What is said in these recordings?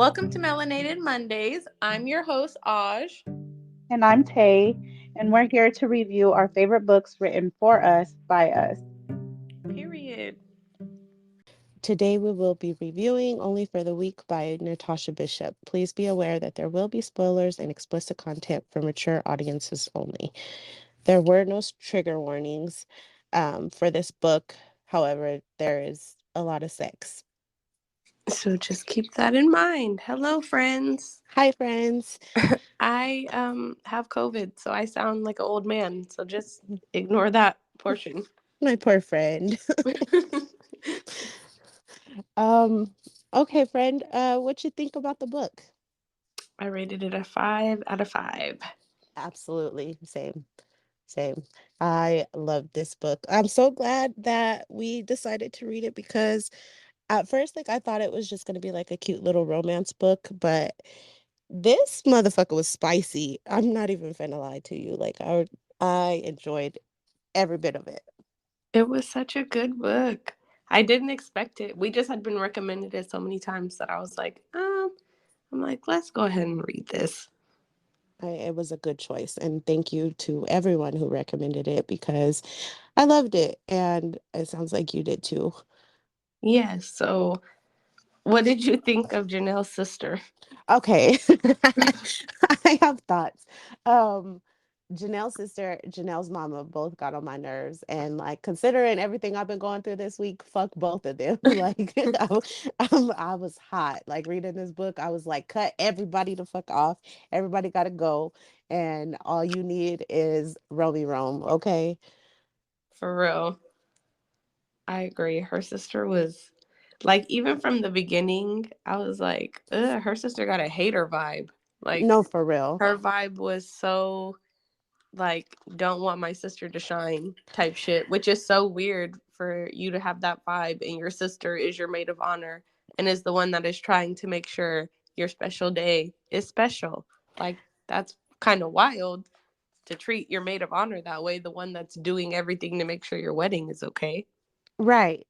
Welcome to Melanated Mondays. I'm your host, Aj. And I'm Tay, and we're here to review our favorite books written for us by us. Period. Today we will be reviewing Only for the Week by Natasha Bishop. Please be aware that there will be spoilers and explicit content for mature audiences only. There were no trigger warnings for this book. However, there is a lot of sex. So just keep that in mind. Hello, friends. Hi, friends. I have COVID, so I sound like an old man. So just ignore that portion. My poor friend. um, okay, friend. What you think about the book? I rated it a 5 out of 5. Absolutely. Same. Same. I love this book. I'm so glad that we decided to read it because at first, like, I thought it was just going to be like a cute little romance book, but this motherfucker was spicy. I'm not even finna lie to you. I enjoyed every bit of it. It was such a good book. I didn't expect it. We just had been recommended it so many times that I was like, I'm like, let's go ahead and read this. It was a good choice. And thank you to everyone who recommended it because I loved it. And it sounds like you did too. Yes. So, what did you think of Janelle's sister? Okay. I have thoughts. Um, Janelle's sister, Janelle's mama both got on my nerves. And like considering everything I've been going through this week, fuck both of them. Like I was hot. Like reading this book, I was like, cut everybody the fuck off. Everybody gotta go. And all you need is Romy Rome, okay? For real. I agree. Her sister was like, even from the beginning, I was like, ugh, her sister got a hater vibe. Like, No, for real. her vibe was so, like, don't want my sister to shine type shit, which is so weird for you to have that vibe and your sister is your maid of honor and is the one that is trying to make sure your special day is special. Like, that's kind of wild to treat your maid of honor that way, the one that's doing everything to make sure your wedding is okay. Right.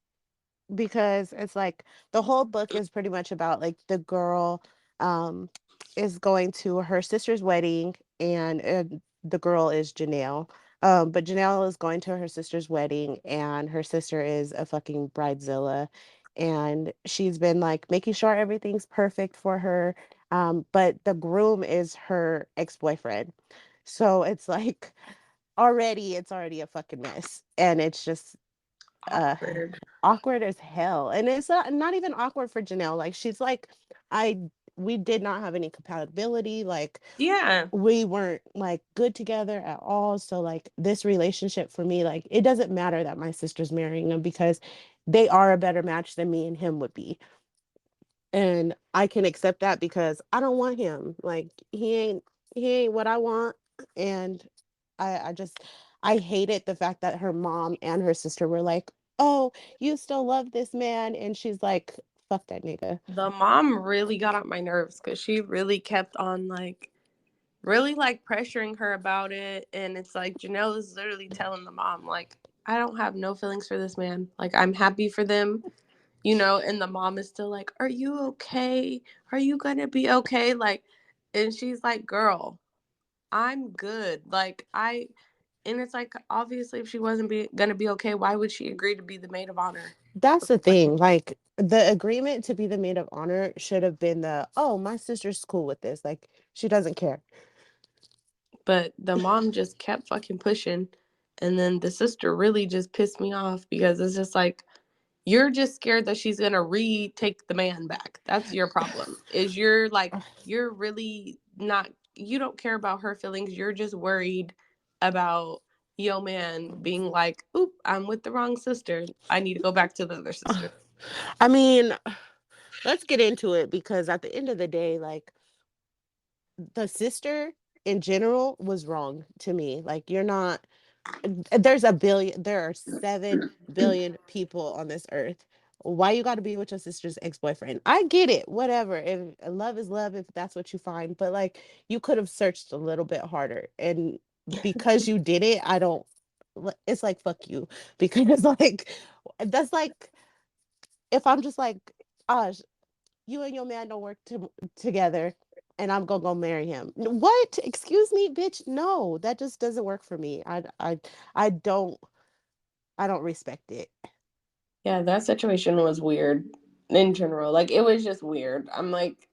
Because it's like the whole book is pretty much about like the girl um is going to her sister's wedding and the girl is Janelle. But Janelle is going to her sister's wedding and her sister is a fucking bridezilla and she's been like making sure everything's perfect for her. But the groom is her ex-boyfriend. So it's like it's already a fucking mess. And it's just uh Awkward. awkward as hell. And it's not even awkward for Janelle. Like she's like, I we did not have any compatibility. Like Yeah. we weren't like good together at all. So like this relationship for me, like it doesn't matter that my sister's marrying him because they are a better match than me and him would be. And I can accept that because I don't want him. Like he ain't what I want. And I just I hated the fact that her mom and her sister were like, "Oh, you still love this man," and she's like, "Fuck that nigga." The mom really got on my nerves because she really kept on like really like pressuring her about it. And it's like Janelle is literally telling the mom, like, I don't have no feelings for this man. Like, I'm happy for them, and the mom is still like, are you okay? Are you gonna be okay? Like, and she's like, girl, I'm good. And it's like, obviously, if she wasn't gonna be okay, why would she agree to be the maid of honor? That's the thing. Like the agreement to be the maid of honor should have been the, "Oh, my sister's cool with this." Like she doesn't care. But the mom just kept fucking pushing. And then the sister really just pissed me off because it's just like, you're just scared that she's gonna retake the man back. That's your problem. Is you're like, you're really not, you don't care about her feelings. You're just worried about yo man being like, oop, I'm with the wrong sister. I need to go back to the other sister. I mean, let's get into it because at the end of the day, like the sister in general was wrong to me. Like you're not there are 7 billion people on this earth. Why you got to be with your sister's ex-boyfriend? I get it, whatever. If love is love, if that's what you find, but like you could have searched a little bit harder. And because you did it, I don't it's like fuck you because like that's like if I'm just like, "Gosh, you and your man don't work together, and I'm gonna go marry him. What? Excuse me, bitch. No, that just doesn't work for me. I don't I don't respect it. Yeah, that situation was weird in general. Like it was just weird. I'm like,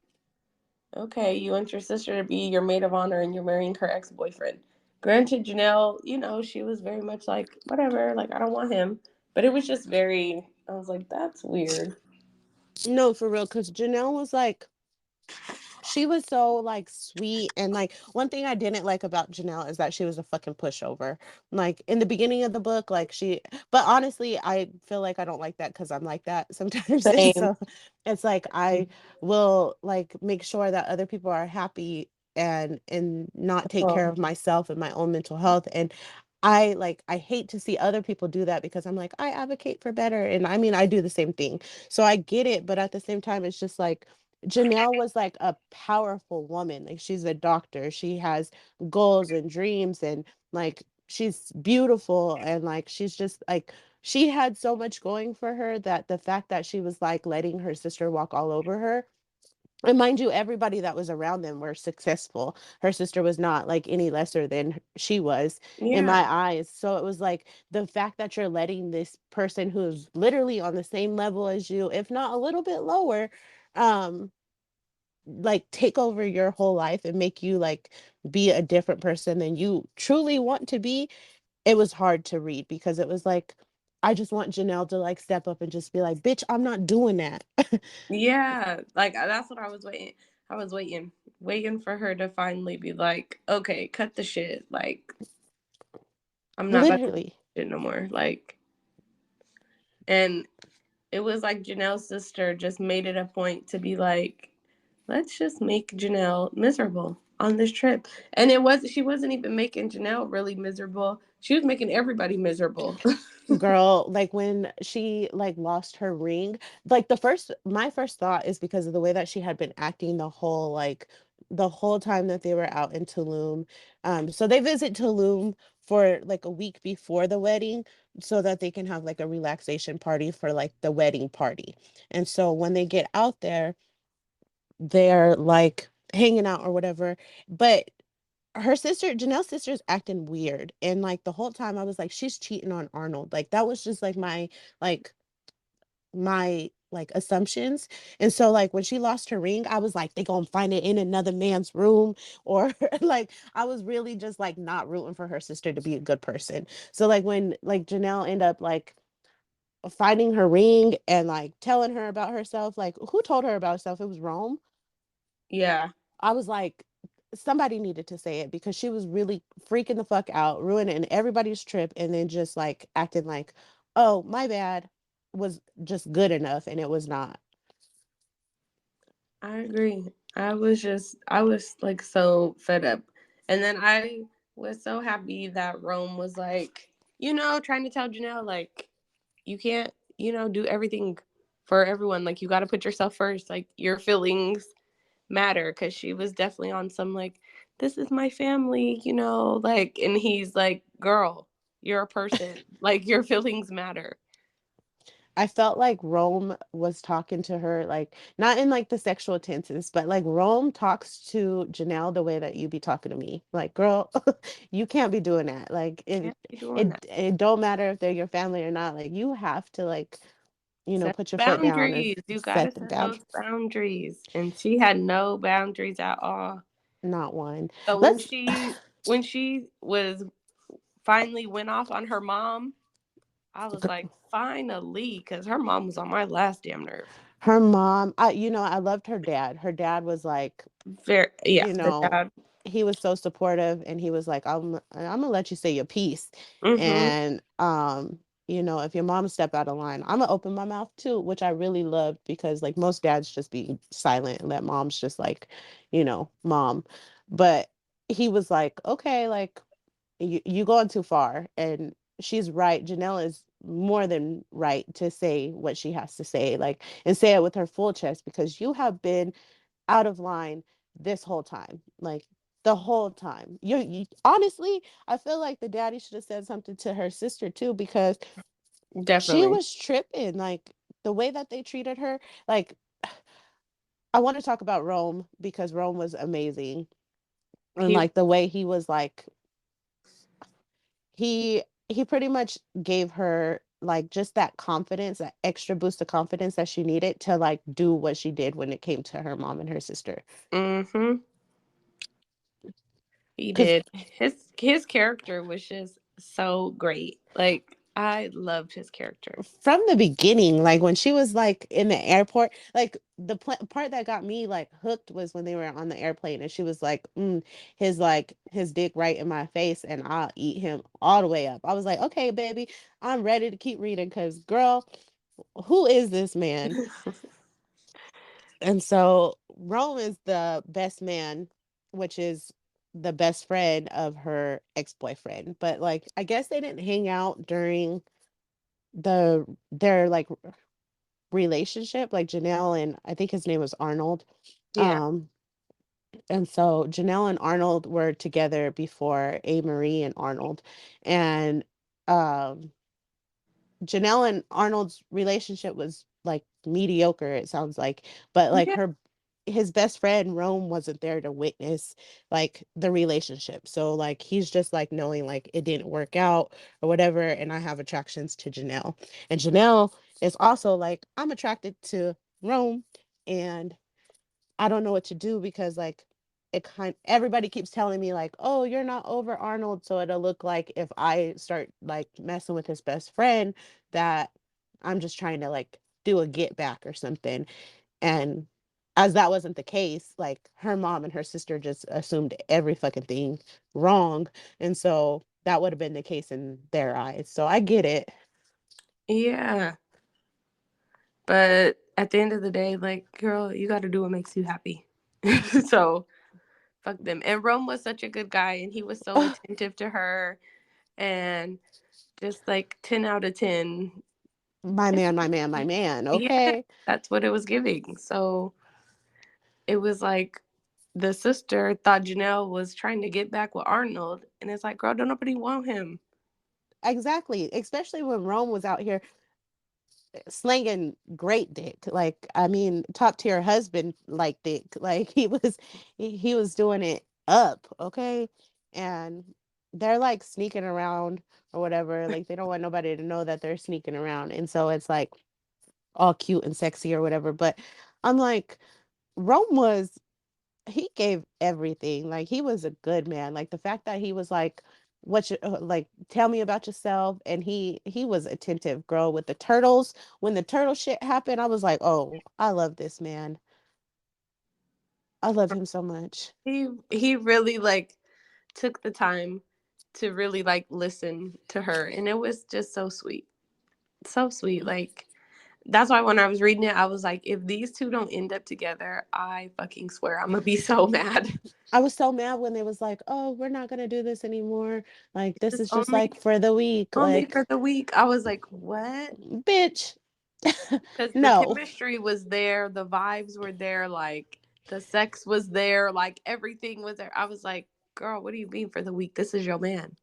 okay, you want your sister to be your maid of honor and you're marrying her ex-boyfriend. Granted, Janelle, she was very much like, whatever, like I don't want him. But it was just very I was like, that's weird. No, for real, because Janelle was like, she was so like sweet, and like one thing I didn't like about Janelle is that she was a fucking pushover. Like in the beginning of the book, like but honestly, I feel like I don't like that because I'm like that sometimes. And Same. so it's like I will like make sure that other people are happy and not take care Oh, of myself and my own mental health. And I hate to see other people do that because I'm like, I advocate for better. And I mean, I do the same thing. So I get it, but at the same time, it's just like Janelle was like a powerful woman. Like she's a doctor. She has goals and dreams, and like she's beautiful, and like she's just like she had so much going for her that the fact that she was like letting her sister walk all over her, and mind you, everybody that was around them were successful. Her sister was not like any lesser than she was in my yeah. eyes. So it was like the fact that you're letting this person who's literally on the same level as you, if not a little bit lower, um, like take over your whole life and make you like be a different person than you truly want to be. It was hard to read because it was like, I just want Janelle to like step up and just be like, bitch, I'm not doing that. Yeah. Like that's what I was waiting. I was waiting for her to finally be like, okay, cut the shit. Like I'm not about to do Literally. shit no more. Like and it was like Janelle's sister just made it a point to be like, let's just make Janelle miserable on this trip. And she wasn't even making Janelle really miserable. She was making everybody miserable. Girl, like when she like lost her ring, like my first thought is because of the way that she had been acting the whole time that they were out in Tulum. So they visit Tulum for like a week before the wedding so that they can have like a relaxation party for like the wedding party. And so when they get out there, they're like hanging out or whatever. But Janelle's sister is acting weird. And like the whole time I was like, she's cheating on Arnold. Like that was just like like my assumptions. And so like when she lost her ring, I was like, they gonna find it in another man's room, or like I was really just like not rooting for her sister to be a good person. So like when like Janelle ended up like finding her ring and like telling her about herself, like who told her about herself? It was Rome. Yeah. I was like, somebody needed to say it because she was really freaking the fuck out, ruining everybody's trip, and then just like acting like, oh, my bad was just good enough, and it was not. I agree. I was like so fed up. And then I was so happy that Rome was like, trying to tell Janelle, like, you can't, do everything for everyone. Like, you got to put yourself first. Like, your feelings matter. Cause she was definitely on some, like, this is my family, like, and he's like, girl, you're a person. Like, your feelings matter. I felt like Rome was talking to her, like not in like the sexual tenses, but like Rome talks to Janelle the way that you be talking to me. Like, girl, you can't be doing that. Like Can't be doing it that. it don't matter if they're your family or not. Like you have to like, Set put your foot down and boundaries. You gotta set the set those boundaries. boundaries. And she had no boundaries at all. Not one. So Let's when she was finally went off on her mom, I was like, finally, because her mom was on my last damn nerve. Her mom, I loved her dad. Her dad was like, Very yeah, you the know, dad. he was so supportive, and he was like, I'm gonna let you say your piece. Mm-hmm. And if your mom step out of line, I'm gonna open my mouth too, which I really loved because like most dads just be silent and let moms just like, mom. But he was like, okay, like you going too far. And she's right. Janelle is more than right to say what she has to say, like, and say it with her full chest, because you have been out of line this whole time. Like the whole time. Honestly, I feel like the daddy should have said something to her sister too, because she Definitely. was tripping. Like the way that they treated her, like I want to talk about Rome because Rome was amazing. And He like the way he was like he pretty much gave her like just that confidence, that extra boost of confidence that she needed to like do what she did when it came to her mom and her sister. mm-hmm. He Cuz did. His character was just so great. Like I loved his character. from the beginning, like when she was like in the airport, like the part that got me like hooked was when they were on the airplane and she was like his dick right in my face and I'll eat him all the way up. I was like, okay, baby, I'm ready to keep reading because girl, who is this man? And so Rome is the best man, which is the best friend of her ex-boyfriend. But like I guess they didn't hang out during their like relationship, like Janelle and I think his name was Arnold. Yeah. Um and so Janelle and Arnold were together before A. Marie and Arnold. And um Janelle and Arnold's relationship was like mediocre, it sounds like, but like Yeah. his best friend Rome wasn't there to witness like the relationship. So like he's just like knowing like it didn't work out or whatever. And I have attractions to Janelle. And Janelle is also like, I'm attracted to Rome and I don't know what to do because like everybody keeps telling me like, oh, you're not over Arnold, so it'll look like if I start like messing with his best friend that I'm just trying to like do a get back or something. And as that wasn't the case, like her mom and her sister just assumed every fucking thing wrong. And so that would have been the case in their eyes. So I get it. Yeah. But at the end of the day, like, girl, you got to do what makes you happy. So fuck them. And Rome was such a good guy, and he was so Oh, attentive to her, and just like 10 out of 10. my man, my man, my man. Yeah, Okay. that's what it was giving. So it was like the sister thought Janelle was trying to get back with Arnold, and it's like, girl, don't nobody want him. Exactly. Especially when Rome was out here slinging great dick. Like, I mean, top tier husband like dick. Like he was doing it up, okay? And they're like sneaking around or whatever. Like they don't want nobody to know that they're sneaking around. And so it's like all cute and sexy or whatever. But I'm like, Rome was he gave everything. Like he was a good man. Like the fact that he was like, what you like tell me about yourself, and he was attentive, girl, with the turtles. When the turtle shit happened, I was like, oh, I love this man. I love him so much. He really like took the time to really like listen to her, and it was just so sweet. So sweet. Like that's why when I was reading it, I was like, if these two don't end up together, I fucking swear I'm gonna be so mad. I was so mad when they was like, oh, we're not gonna do this anymore, like this It's is just like for the week, only like for the week. I was like, what? bitch. Because the No. chemistry was there, the vibes were there, like the sex was there, like everything was there. I was like, girl, what do you mean for the week? This is your man.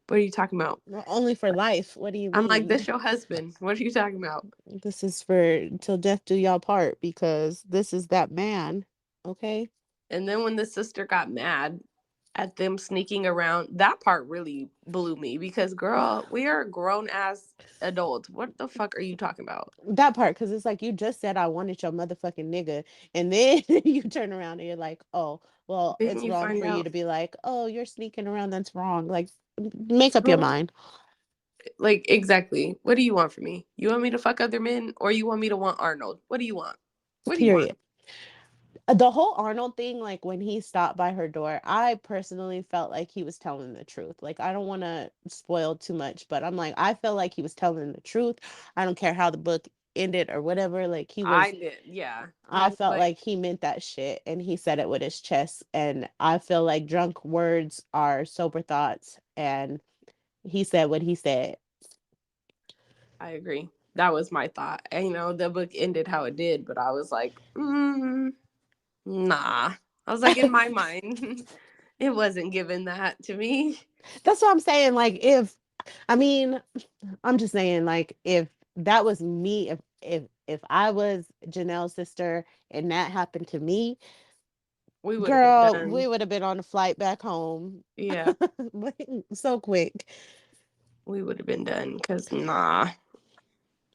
What are you talking about? Only for life, what do you I'm like, mean? this your husband. What are you talking about? This is for till death do y'all part because this is that man. Okay. And then when the sister got mad at them sneaking around, that part really blew me because, girl, we are grown ass adults. What the fuck are you talking about? That part, because it's like you just said I wanted your motherfucking nigga, and then you turn around and you're like, oh, well, Didn't it's you wrong find for you out? to be like, oh, you're sneaking around. That's wrong. Like, make up your Girl, mind. like, exactly. What do you want from me? You want me to fuck other men or you want me to want Arnold? What do you want? What do you want? Period. The whole Arnold thing, like when he stopped by her door, I personally felt like he was telling the truth. Like, I don't want to spoil too much, but I'm like, I felt like he was telling the truth. I don't care how the book ended or whatever. Like, I did. Yeah. I I was felt like, like he meant that shit and he said it with his chest. And I feel like drunk words are sober thoughts. And he said what he said. I agree. That was my thought. And, the book ended how it did, but I was like, nah. I was like, in my mind, it wasn't given that to me. That's what I'm saying. Like, I mean, I'm just saying, like, if that was me, if If I was Janelle's sister and that happened to me, We would have been girl, we done. would have been on a flight back home Yeah, so quick. we would have been done. Cause nah,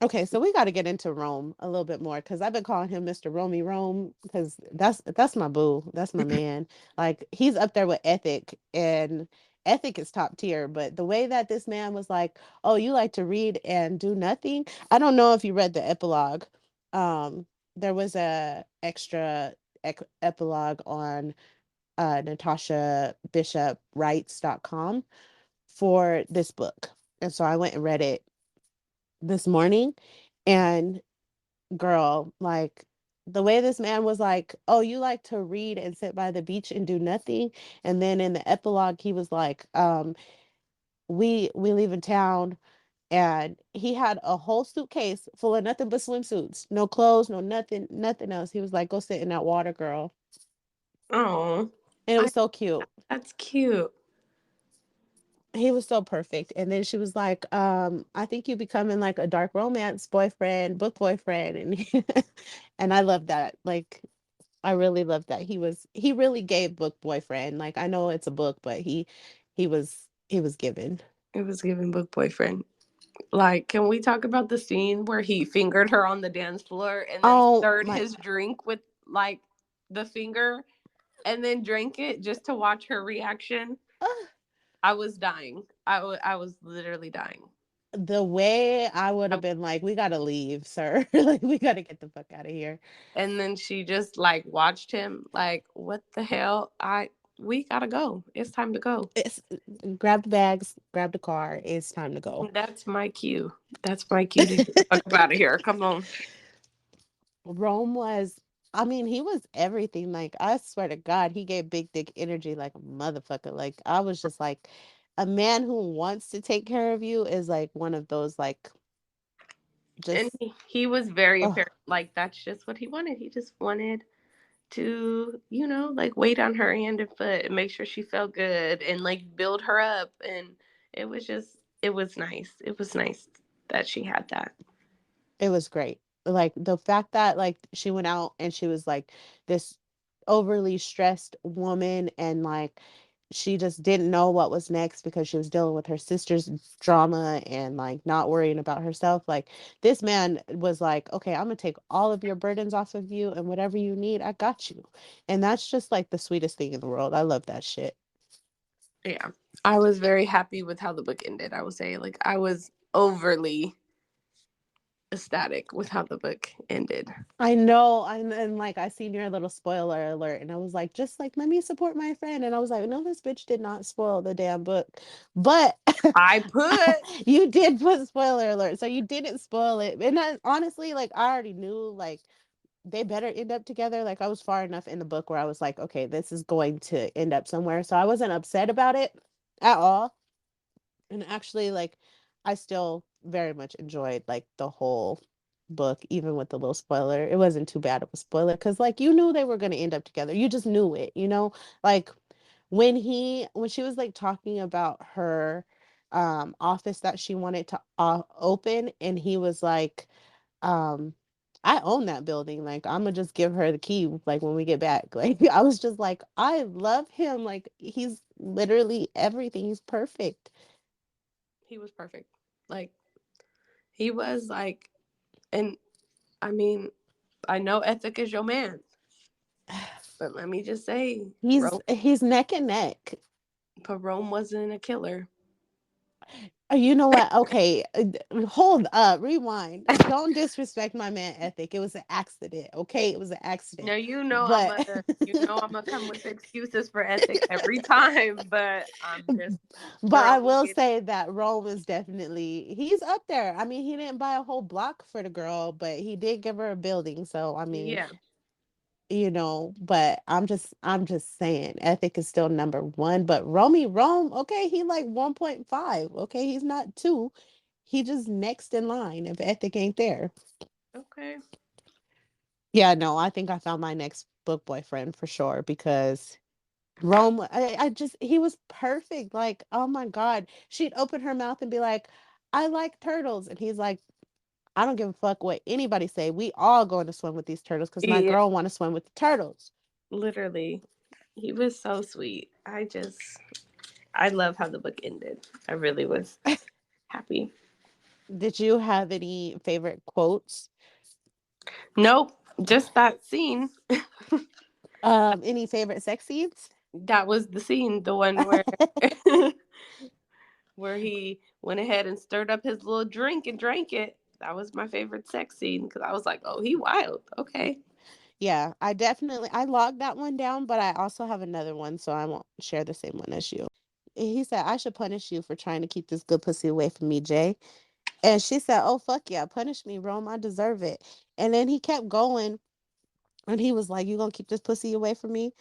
Okay, so we got to get into Rome a little bit more because I've been calling him Mr. Romy Rome because that's my boo, that's my man. Like he's up there with Ethic, and Ethic is top tier. But the way that this man was like, "Oh, you like to read and do nothing." I don't know if you read the epilogue. There was a extra epilogue on Natasha Bishop Writes.com for this book, and so I went and read it this morning, and girl, like the way this man was like, "Oh, you like to read and sit by the beach and do nothing," and then in the epilogue, he was like, we leave in town." And he had a whole suitcase full of nothing but swimsuits, no clothes, no nothing, nothing else. He was like, "Go sit in that water, girl," oh, and it I was so cute. that's cute. He was so perfect. And then she was like, "I think you becoming like a dark romance boyfriend, book boyfriend," and I love that. Like I really love that. He really gave book boyfriend. Like I know it's a book, but he was given. It was giving book boyfriend. Like, can we talk about the scene where he fingered her on the dance floor and then Oh stirred my his drink with like the finger and then drank it just to watch her reaction? I was dying. I was literally dying. the way I would have been like, "We gotta leave, sir." Like we gotta get the fuck out of here. And then she just like watched him like, what the hell? We gotta go. It's time to go. It's grab the bags, grab the car. It's time to go. That's my cue. That's my cue to get the fuck up out of here. Come on. Rome was, I mean, he was everything. Like, I swear to God, he gave big dick energy like a motherfucker. Like, I was just like, a man who wants to take care of you is like one of those, like, And just, he was very oh, apparent. Like, that's just what he wanted. He just wanted to, like wait on her hand and foot and make sure she felt good and like build her up. And it was nice. It was nice that she had that. it was great. Like, the fact that, like, she went out and she was like this overly stressed woman, and like, she just didn't know what was next because she was dealing with her sister's drama and like not worrying about herself. Like this man was like, "Okay, I'm gonna take all of your burdens off of you, and whatever you need, I got you." And that's just like the sweetest thing in the world. I love that shit. Yeah. I was very happy with how the book ended. I would say, like, I was overly ecstatic with how the book ended. I know, and like I seen your little spoiler alert, and I was like, just like let me support my friend, and I was like, no, this bitch did not spoil the damn book, but I put you did put spoiler alert, so you didn't spoil it. And I, honestly, like I already knew, like they better end up together. Like I was far enough in the book where I was like, okay, this is going to end up somewhere, so I wasn't upset about it at all. And actually, like, I still very much enjoyed like the whole book, even with the little spoiler. It wasn't too bad of a spoiler because like you knew they were gonna end up together. You just knew it, you know? Like when she was like talking about her office that she wanted to open, and he was like, um I own that building. Like I'm gonna just give her the key like when we get back. Like I was just like, I love him. Like he's literally everything. He's perfect. he was perfect. Like, he was like, and I mean, I know Ethic is your man, but let me just say, He's neck and neck. Rome wasn't a killer. You know what? Okay, hold up, rewind. Don't disrespect my man ethic. It was an accident. Okay, it was an accident. Now But I'm gonna come with excuses for Ethic every time, but I'm just but I throwing will it. say that Rome is definitely, he's up there. I mean, he didn't buy a whole block for the girl, but he did give her a building. So I mean, Yeah, but I'm just saying ethic is still number one, but Rome, okay, he like 1.5. Okay, he's not two. He just next in line if ethic ain't there. okay. Yeah, no, I think I found my next book boyfriend for sure because Rome, I just, he was perfect. Like, oh my God. She'd open her mouth and be like, "I like turtles." And he's like, I don't give a fuck what anybody say. We all going to swim with these turtles because my Yeah, girl want to swim with the turtles. literally. He was so sweet. I love how the book ended. I really was happy. Did you have any favorite quotes? Nope, just that scene. Any favorite sex scenes? That was the scene, the one where where he went ahead and stirred up his little drink and drank it. That was my favorite sex scene because I was like, "Oh, he wild." Okay. Yeah, I logged that one down, but I also have another one, so I won't share the same one as you. He said, I should punish you for trying to keep this good pussy away from me, Jay. And she said, oh, fuck yeah, punish me, Rome. I deserve it. And then he kept going and he was like, you gonna keep this pussy away from me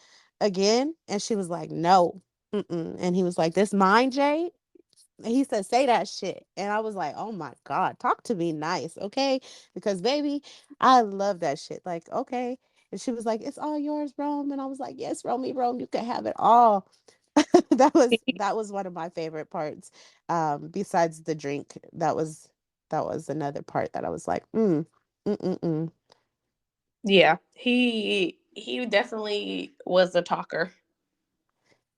again? And she was like, no. Mm-mm. And he was like, this mine, Jay? He said, say that shit. And I was like, oh my God, talk to me nice, okay? Because baby, I love that shit. Like, okay. And she was like, it's all yours, Rome. And I was like, yes, Romy, Rome, you can have it all. That was one of my favorite parts. Besides the drink, that was another part that I was like, mm, mm, mm. Yeah, he definitely was a talker.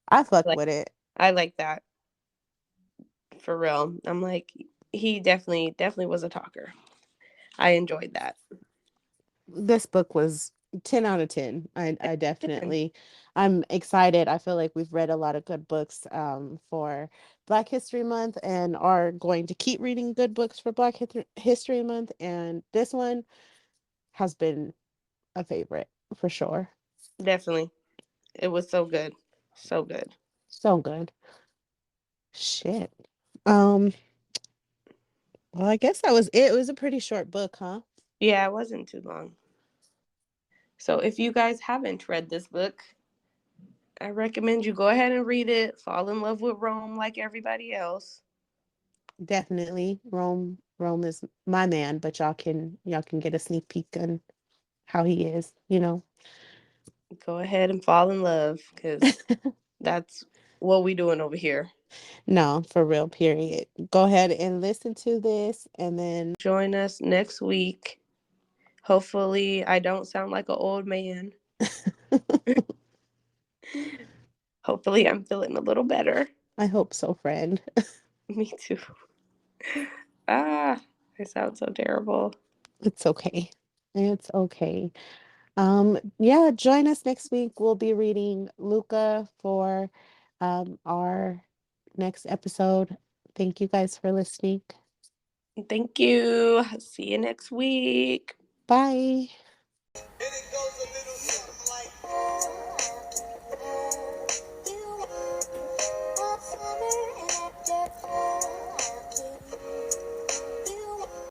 I fuck Like with it. I like that for real. I'm like he definitely was a talker. I enjoyed that. This book was 10 out of 10. I definitely, I'm excited. I feel like we've read a lot of good books for Black History Month and are going to keep reading good books for Black History Month. And this one has been a favorite for sure. Definitely. It was so good. So good. So good. Shit. Um, well, I guess that was it. It was a pretty short book, huh? Yeah, it wasn't too long. So if you guys haven't read this book, I recommend you go ahead and read it. Fall in love with Rome like everybody else. Definitely. Rome is my man, but y'all can get a sneak peek on how he is. Go ahead and fall in love because that's what we doing over here. No, for real, period. Go ahead and listen to this and then Join us next week. Hopefully, I don't sound like an old man. Hopefully, I'm feeling a little better. I hope so, friend. Me too. Ah, I sound so terrible. It's okay. It's okay. Yeah, join us next week. We'll be reading Luca for our next episode. Thank you guys for listening. Thank you. See you next week. Bye.